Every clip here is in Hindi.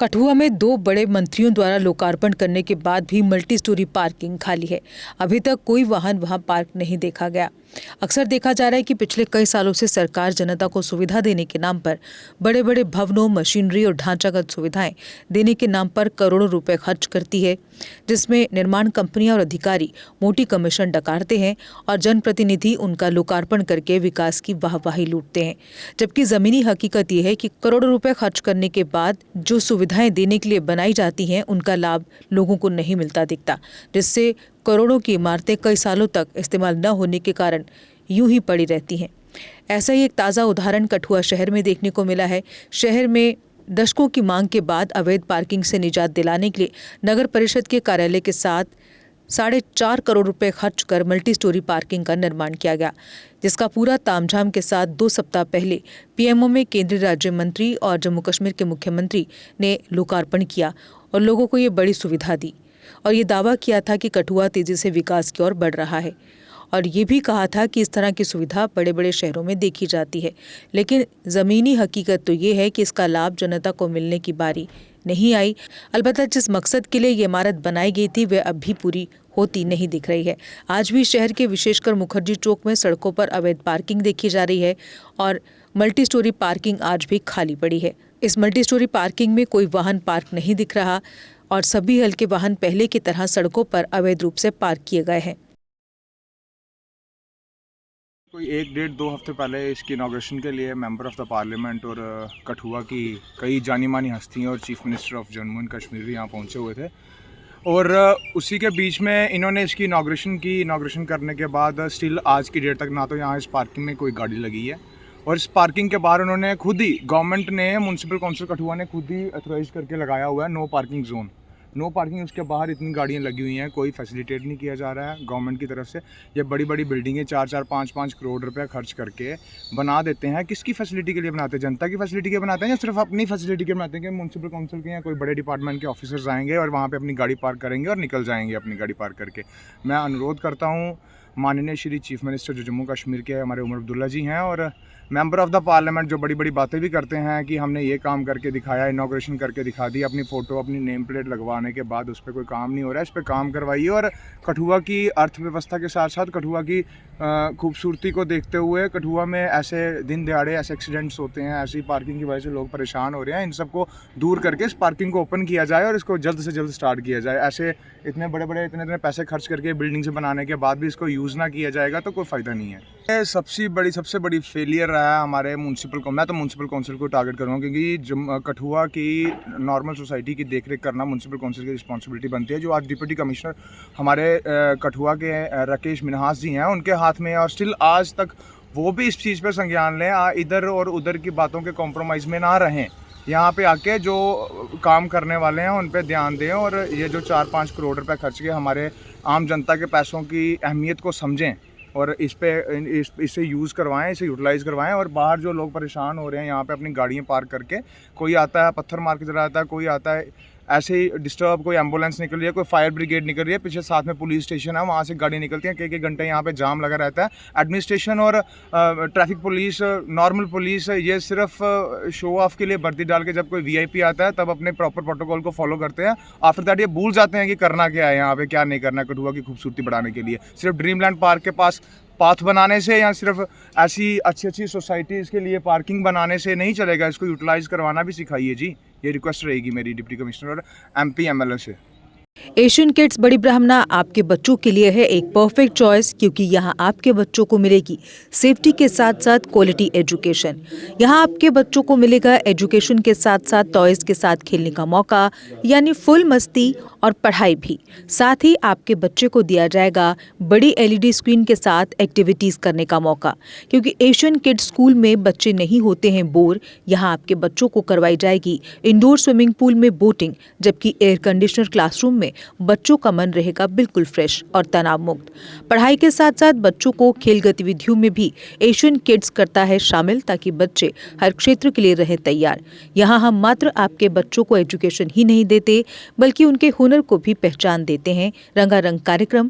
कठुआ में दो बड़े मंत्रियों द्वारा लोकार्पण करने के बाद भी मल्टी स्टोरी पार्किंग खाली है। अभी तक कोई वाहन वहां पार्क नहीं देखा गया। अक्सर देखा जा रहा है कि पिछले कई सालों से सरकार जनता को सुविधा देने के नाम पर बड़े बड़े भवनों, मशीनरी और ढांचागत सुविधाएं देने के नाम पर करोड़ों रुपए खर्च करती है, जिसमें निर्माण कंपनियां और अधिकारी मोटी कमीशन डकारते हैं और जनप्रतिनिधि उनका लोकार्पण करके विकास की वाहवाही लूटते हैं। जबकि जमीनी हकीकत यह है कि करोड़ों रुपए खर्च करने के बाद जो सुविधाएं देने के लिए बनाई जाती हैं उनका लाभ लोगों को नहीं मिलता दिखता, जिससे करोड़ों की इमारतें कई सालों तक इस्तेमाल न होने के कारण यूं ही पड़ी रहती हैं। ऐसा ही एक ताज़ा उदाहरण कठुआ शहर में देखने को मिला है। शहर में दशकों की मांग के बाद अवैध पार्किंग से निजात दिलाने के लिए नगर परिषद के कार्यालय के साथ 4.5 करोड़ रुपए खर्च कर मल्टी स्टोरी पार्किंग का निर्माण किया गया, जिसका पूरा तामझाम के साथ 2 सप्ताह पहले पीएमओ में केंद्रीय राज्य मंत्री और जम्मू कश्मीर के मुख्यमंत्री ने लोकार्पण किया और लोगों को ये बड़ी सुविधा दी और ये दावा किया था कि कठुआ तेजी से विकास की ओर बढ़ रहा है और ये भी कहा था कि इस तरह की सुविधा बड़े बड़े शहरों में देखी जाती है। लेकिन ज़मीनी हकीकत तो ये है कि इसका लाभ जनता को मिलने की बारी नहीं आई। अलबत्ता जिस मकसद के लिए ये इमारत बनाई गई थी वह अब भी पूरी होती नहीं दिख रही है। आज भी शहर के विशेषकर मुखर्जी चौक में सड़कों पर अवैध पार्किंग देखी जा रही है और मल्टी स्टोरी पार्किंग आज भी खाली पड़ी है। इस मल्टी स्टोरी पार्किंग में कोई वाहन पार्क नहीं दिख रहा और सभी हल्के वाहन पहले की तरह सड़कों पर अवैध रूप से पार्क किए गए हैं। कोई 1-1.5-2 हफ्ते पहले इसकी इनॉग्रेशन के लिए मेंबर ऑफ द पार्लियामेंट और कठुआ की कई जानी मानी हस्तियाँ और chief minister of Jammu and Kashmir भी यहाँ पहुँचे हुए थे और उसी के बीच में इन्होंने इसकी इनॉग्रेशन करने के बाद स्टिल आज की डेट तक ना तो यहाँ इस पार्किंग में कोई गाड़ी लगी है और इस पार्किंग के बाहर उन्होंने खुद ही गवर्नमेंट ने म्यूनसिपल काउंसिल कठुआ ने खुद ही अथोराइज करके लगाया हुआ है no parking zone. No parking, उसके बाहर इतनी गाड़ियाँ लगी हुई हैं, कोई फैसिलिटेट नहीं किया जा रहा है गवर्नमेंट की तरफ से। ये बड़ी बड़ी बिल्डिंगें 4-4, 5-5 करोड़ रुपए खर्च करके बना देते हैं। किसकी फैसिलिटी के लिए बनाते हैं? जनता की फैसिलिटी के लिए बनाते हैं या सिर्फ अपनी फैसिलिटी के लिए बनाते हैं कि म्यूनसिपल काउंसिल के या कोई बड़े डिपार्टमेंट के ऑफिसर्स आएंगे और वहाँ पर अपनी गाड़ी पार्क करेंगे और निकल जाएंगे अपनी गाड़ी पार्क करके। मैं अनुरोध करता हूँ माननीय श्री चीफ मिनिस्टर जो जम्मू कश्मीर के हमारे उमर अब्दुल्ला जी हैं और मेंबर ऑफ द पार्लियामेंट जो बड़ी बड़ी बातें भी करते हैं कि हमने ये काम करके दिखाया, इनॉग्रेशन करके दिखा दी, अपनी फ़ोटो अपनी नेम प्लेट लगवाने के बाद उस पर कोई काम नहीं हो रहा है, इस पर काम करवाइए और कठुआ की अर्थव्यवस्था के साथ साथ कठुआ की खूबसूरती को देखते हुए कठुआ में ऐसे दिन दिहाड़े ऐसे एक्सीडेंट्स होते हैं, ऐसी पार्किंग की वजह से लोग परेशान हो रहे हैं, इन सबको दूर करके इस पार्किंग को ओपन किया जाए और इसको जल्द से जल्द स्टार्ट किया जाए। ऐसे इतने बड़े इतने पैसे खर्च करके बिल्डिंग से बनाने के बाद भी इसको यूज़ ना किया जाएगा तो कोई फ़ायदा नहीं है। ये सबसे बड़ी फेलियर रहा है हमारे मैं तो म्यूनसिपल काउंसिल को टारगेट करूँगा क्योंकि कठुआ की नॉर्मल सोसाइटी की देखरेख करना म्यूनसिपल काउंसिल की रिस्पॉन्सिबिलिटी बनती है। जो आज डिप्टी कमिश्नर हमारे कठुआ के राकेश मिन्हास जी हैं उनके हाथ में, और स्टिल आज तक वो भी इस चीज़ पर संज्ञान लें, इधर और उधर की बातों के कॉम्प्रोमाइज़ में ना रहें। यहाँ पे आके जो काम करने वाले हैं उन पे ध्यान दें और ये जो 4-5 करोड़ रुपए खर्च के हमारे आम जनता के पैसों की अहमियत को समझें और इसे यूज़ करवाएं, इसे यूटिलाइज़ करवाएं। और बाहर जो लोग परेशान हो रहे हैं यहाँ पे अपनी गाड़ियाँ पार्क करके, कोई आता है पत्थर मार के चला जाता है, कोई आता है ऐसे ही डिस्टर्ब, कोई एम्बुलेंस निकल रही है, कोई फायर ब्रिगेड निकल रही है, पीछे साथ में पुलिस स्टेशन है, वहाँ से गाड़ी निकलती है, कई घंटे यहाँ पे जाम लगा रहता है। एडमिनिस्ट्रेशन और ट्रैफिक पुलिस, नॉर्मल पुलिस, ये सिर्फ शो ऑफ के लिए वर्दी डाल के जब कोई वीआईपी आता है तब अपने प्रॉपर प्रोटोकॉल को फॉलो करते हैं। आफ्टर दैट ये भूल जाते हैं कि करना क्या है यहाँ पे, क्या नहीं करना है कठुआ की खूबसूरती बढ़ाने के लिए। सिर्फ ड्रीमलैंड पार्क के पास पाथ बनाने से या सिर्फ ऐसी अच्छी सोसाइटीज़ के लिए पार्किंग बनाने से नहीं चलेगा, इसको यूटिलाइज़ करवाना भी सिखाइए जी। ये रिक्वेस्ट रहेगी मेरी डिप्टी कमिश्नर और एमपी एमएलए से। एशियन किड्स बड़ी ब्राह्मणा आपके बच्चों के लिए है एक परफेक्ट चॉइस, क्योंकि यहाँ आपके बच्चों को मिलेगी सेफ्टी के साथ साथ क्वालिटी एजुकेशन। यहाँ आपके बच्चों को मिलेगा एजुकेशन के साथ साथ टॉयज के साथ खेलने का मौका, यानी फुल मस्ती और पढ़ाई भी। साथ ही आपके बच्चे को दिया जाएगा बड़ी एलईडी स्क्रीन के साथ एक्टिविटीज करने का मौका, क्योंकि एशियन किड्स स्कूल में बच्चे नहीं होते हैं बोर। यहाँ आपके बच्चों को करवाई जाएगी इंडोर स्विमिंग पूल में बोटिंग, जबकि एयर कंडीशनर क्लासरूम में बच्चों का मन रहेगा बिल्कुल फ्रेश और तनाव मुक्त। पढ़ाई के साथ साथ बच्चों को खेल गतिविधियों में भी एशियन किड्स करता है शामिल, ताकि बच्चे हर क्षेत्र के लिए रहे तैयार। यहाँ हम मात्र आपके बच्चों को एजुकेशन ही नहीं देते, बल्कि उनके हुनर को भी पहचान देते हैं। रंगारंग कार्यक्रम,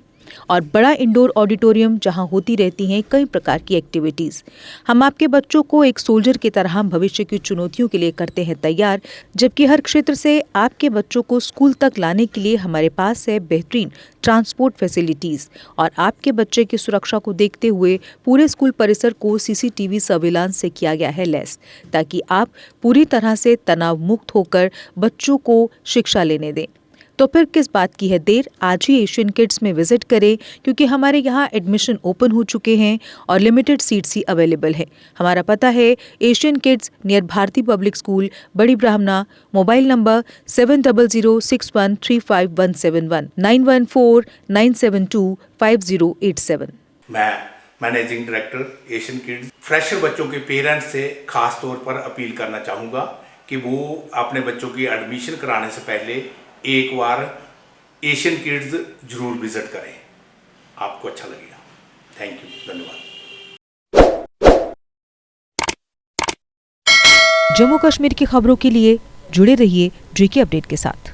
और बड़ा इंडोर ऑडिटोरियम जहां होती रहती हैं कई प्रकार की एक्टिविटीज। हम आपके बच्चों को एक सोल्जर की तरह भविष्य की चुनौतियों के लिए करते हैं तैयार, जबकि हर क्षेत्र से आपके बच्चों को स्कूल तक लाने के लिए हमारे पास है बेहतरीन ट्रांसपोर्ट फैसिलिटीज। और आपके बच्चे की सुरक्षा को देखते हुए पूरे स्कूल परिसर को सीसीटीवी सर्विलांस से किया गया है लैस, ताकि आप पूरी तरह से तनाव मुक्त होकर बच्चों को शिक्षा लेने दें। तो फिर किस बात की है देर, आज ही एशियन किड्स में विजिट करें, क्योंकि हमारे यहाँ एडमिशन ओपन हो चुके हैं और लिमिटेड सीट्स ही अवेलेबल है। हमारा पता है Asian kids near Bharti public school, Bari Brahmana. Mobile number 7006135171 9149725087। मैं managing director Asian kids fresher बच्चों के पेरेंट्स से खास तौर पर अपील करना चाहूँगा कि वो अपने बच्चों की एडमिशन कराने से पहले एक बार एशियन किड्स जरूर विजिट करें, आपको अच्छा लगेगा। थैंक यू, धन्यवाद। जम्मू कश्मीर की खबरों के लिए जुड़े रहिए JK अपडेट के साथ।